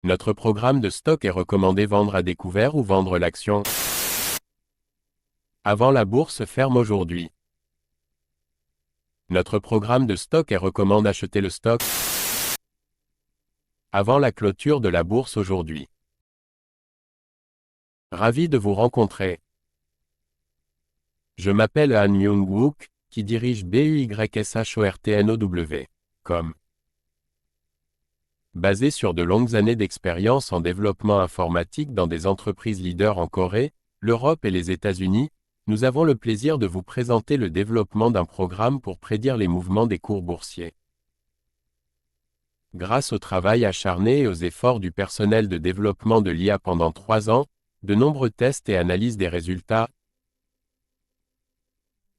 Notre programme de stock est recommandé vendre à découvert ou vendre l'action avant la bourse ferme aujourd'hui. Notre programme de stock est recommande acheter le stock avant la clôture de la bourse aujourd'hui. Ravi de vous rencontrer. Je m'appelle Han Myung-wook, qui dirige BUYSHORTNOW.com. Basé sur de longues années d'expérience en développement informatique dans des entreprises leaders en Corée, l'Europe et les États-Unis, nous avons le plaisir de vous présenter le développement d'un programme pour prédire les mouvements des cours boursiers. Grâce au travail acharné et aux efforts du personnel de développement de l'IA pendant 3 ans, de nombreux tests et analyses des résultats.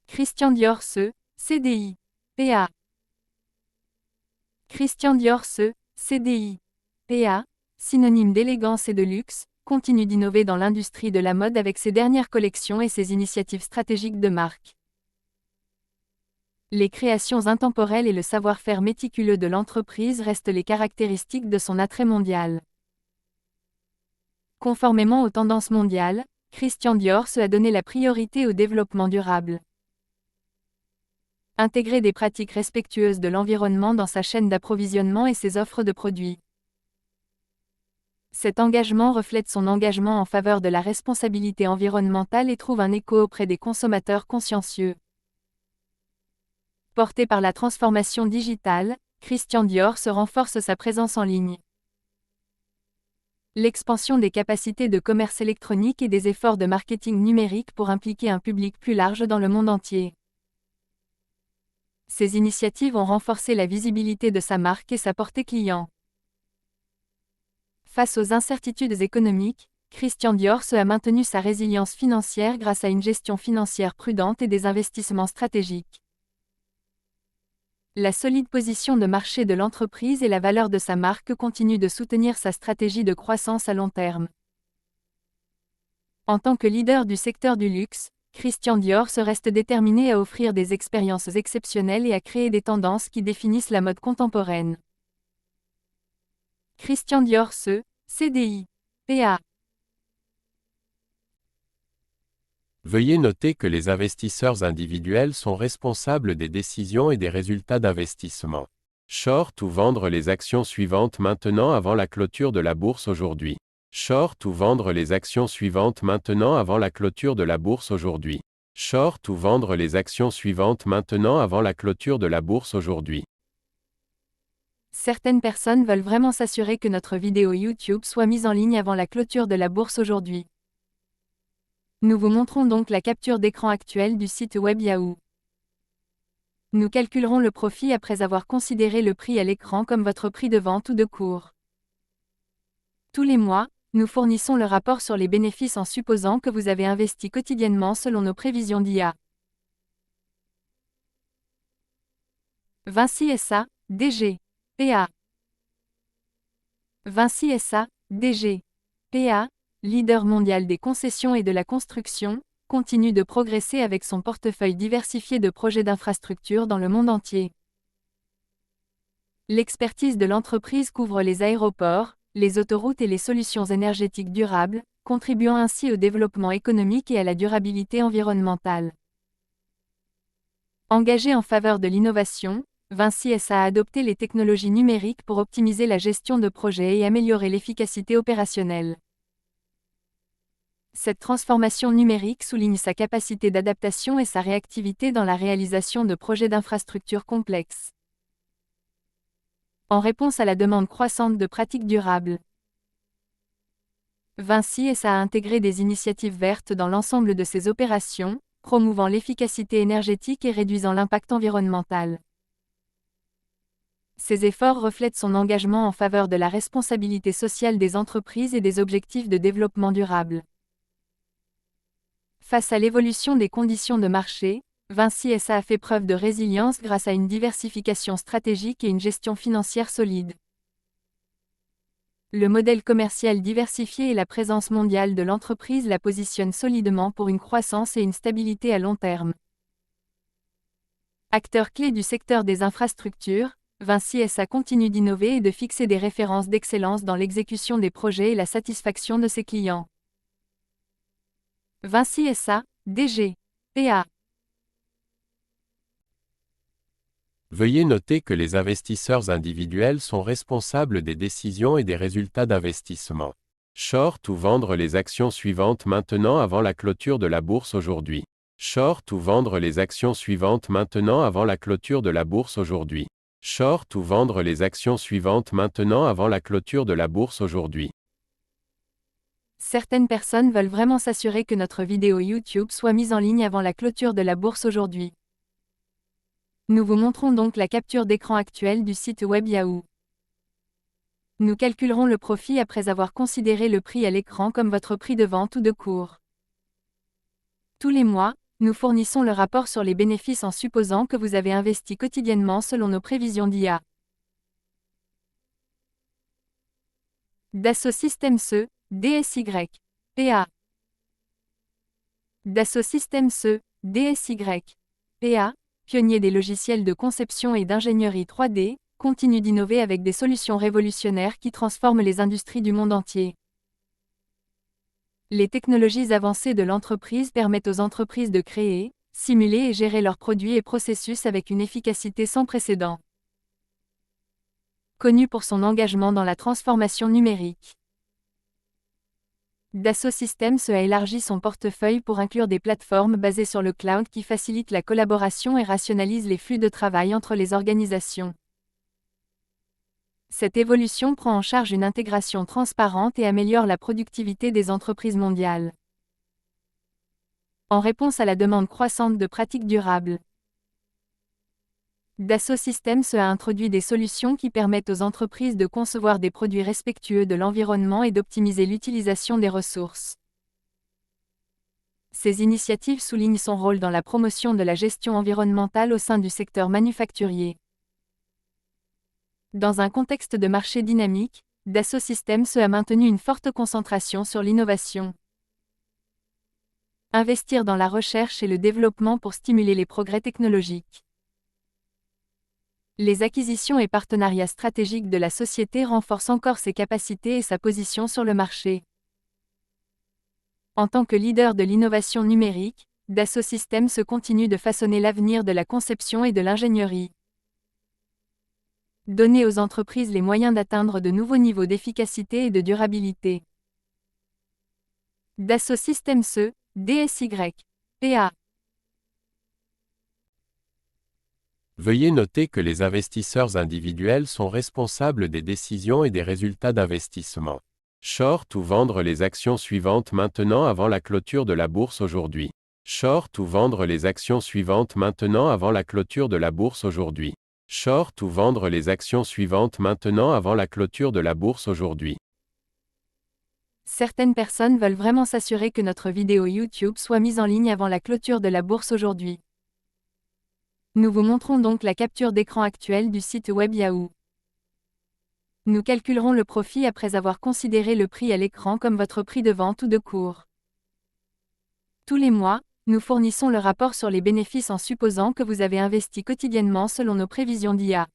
Christian Dior CDI, PA. Christian Dior CDI, PA, synonyme d'élégance et de luxe, continue d'innover dans l'industrie de la mode avec ses dernières collections et ses initiatives stratégiques de marque. Les créations intemporelles et le savoir-faire méticuleux de l'entreprise restent les caractéristiques de son attrait mondial. Conformément aux tendances mondiales, Christian Dior a donné la priorité au développement durable. Intégrer des pratiques respectueuses de l'environnement dans sa chaîne d'approvisionnement et ses offres de produits. Cet engagement reflète son engagement en faveur de la responsabilité environnementale et trouve un écho auprès des consommateurs consciencieux. Porté par la transformation digitale, Christian Dior renforce sa présence en ligne. L'expansion des capacités de commerce électronique et des efforts de marketing numérique pour impliquer un public plus large dans le monde entier. Ces initiatives ont renforcé la visibilité de sa marque et sa portée client. Face aux incertitudes économiques, Christian Dior a maintenu sa résilience financière grâce à une gestion financière prudente et des investissements stratégiques. La solide position de marché de l'entreprise et la valeur de sa marque continuent de soutenir sa stratégie de croissance à long terme. En tant que leader du secteur du luxe, Christian Dior reste déterminé à offrir des expériences exceptionnelles et à créer des tendances qui définissent la mode contemporaine. Christian Dior CDI, PA. Veuillez noter que les investisseurs individuels sont responsables des décisions et des résultats d'investissement. Short ou vendre les actions suivantes maintenant avant la clôture de la bourse aujourd'hui. Short ou vendre les actions suivantes maintenant avant la clôture de la bourse aujourd'hui. Short ou vendre les actions suivantes maintenant avant la clôture de la bourse aujourd'hui. Certaines personnes veulent vraiment s'assurer que notre vidéo YouTube soit mise en ligne avant la clôture de la bourse aujourd'hui. Nous vous montrons donc la capture d'écran actuelle du site web Yahoo. Nous calculerons le profit après avoir considéré le prix à l'écran comme votre prix de vente ou de cours. Tous les mois, nous fournissons le rapport sur les bénéfices en supposant que vous avez investi quotidiennement selon nos prévisions d'IA. Vinci SA, DG, PA. Vinci SA, DG, PA, leader mondial des concessions et de la construction, continue de progresser avec son portefeuille diversifié de projets d'infrastructures dans le monde entier. L'expertise de l'entreprise couvre les aéroports, les autoroutes et les solutions énergétiques durables, contribuant ainsi au développement économique et à la durabilité environnementale. Engagé en faveur de l'innovation, Vinci SA a adopté les technologies numériques pour optimiser la gestion de projets et améliorer l'efficacité opérationnelle. Cette transformation numérique souligne sa capacité d'adaptation et sa réactivité dans la réalisation de projets d'infrastructures complexes. En réponse à la demande croissante de pratiques durables, Vinci SA a intégré des initiatives vertes dans l'ensemble de ses opérations, promouvant l'efficacité énergétique et réduisant l'impact environnemental. Ces efforts reflètent son engagement en faveur de la responsabilité sociale des entreprises et des objectifs de développement durable. Face à l'évolution des conditions de marché, Vinci SA a fait preuve de résilience grâce à une diversification stratégique et une gestion financière solide. Le modèle commercial diversifié et la présence mondiale de l'entreprise la positionnent solidement pour une croissance et une stabilité à long terme. Acteur clé du secteur des infrastructures, Vinci SA continue d'innover et de fixer des références d'excellence dans l'exécution des projets et la satisfaction de ses clients. Vinci SA, DG, PA. Veuillez noter que les investisseurs individuels sont responsables des décisions et des résultats d'investissement. Short ou vendre les actions suivantes maintenant avant la clôture de la bourse aujourd'hui. Short ou vendre les actions suivantes maintenant avant la clôture de la bourse aujourd'hui. Short ou vendre les actions suivantes maintenant avant la clôture de la bourse aujourd'hui. Certaines personnes veulent vraiment s'assurer que notre vidéo YouTube soit mise en ligne avant la clôture de la bourse aujourd'hui. Nous vous montrons donc la capture d'écran actuelle du site web Yahoo. Nous calculerons le profit après avoir considéré le prix à l'écran comme votre prix de vente ou de cours. Tous les mois, nous fournissons le rapport sur les bénéfices en supposant que vous avez investi quotidiennement selon nos prévisions d'IA. Dassault Systèmes E, DSY, PA. Dassault Systèmes E, DSY, PA, pionnier des logiciels de conception et d'ingénierie 3D, continue d'innover avec des solutions révolutionnaires qui transforment les industries du monde entier. Les technologies avancées de l'entreprise permettent aux entreprises de créer, simuler et gérer leurs produits et processus avec une efficacité sans précédent. Connu pour son engagement dans la transformation numérique, Dassault Systèmes a élargi son portefeuille pour inclure des plateformes basées sur le cloud qui facilitent la collaboration et rationalisent les flux de travail entre les organisations. Cette évolution prend en charge une intégration transparente et améliore la productivité des entreprises mondiales. En réponse à la demande croissante de pratiques durables, Dassault Systèmes a introduit des solutions qui permettent aux entreprises de concevoir des produits respectueux de l'environnement et d'optimiser l'utilisation des ressources. Ces initiatives soulignent son rôle dans la promotion de la gestion environnementale au sein du secteur manufacturier. Dans un contexte de marché dynamique, Dassault Systèmes a maintenu une forte concentration sur l'innovation. Investir dans la recherche et le développement pour stimuler les progrès technologiques. Les acquisitions et partenariats stratégiques de la société renforcent encore ses capacités et sa position sur le marché. En tant que leader de l'innovation numérique, Dassault Systèmes continue de façonner l'avenir de la conception et de l'ingénierie. Donner aux entreprises les moyens d'atteindre de nouveaux niveaux d'efficacité et de durabilité. Dassault Systèmes E, DSY, PA. Veuillez noter que les investisseurs individuels sont responsables des décisions et des résultats d'investissement. Short ou vendre les actions suivantes maintenant avant la clôture de la bourse aujourd'hui. Short ou vendre les actions suivantes maintenant avant la clôture de la bourse aujourd'hui. Short ou vendre les actions suivantes maintenant avant la clôture de la bourse aujourd'hui. Certaines personnes veulent vraiment s'assurer que notre vidéo YouTube soit mise en ligne avant la clôture de la bourse aujourd'hui. Nous vous montrons donc la capture d'écran actuelle du site web Yahoo. Nous calculerons le profit après avoir considéré le prix à l'écran comme votre prix de vente ou de cours. Tous les mois, nous fournissons le rapport sur les bénéfices en supposant que vous avez investi quotidiennement selon nos prévisions d'IA.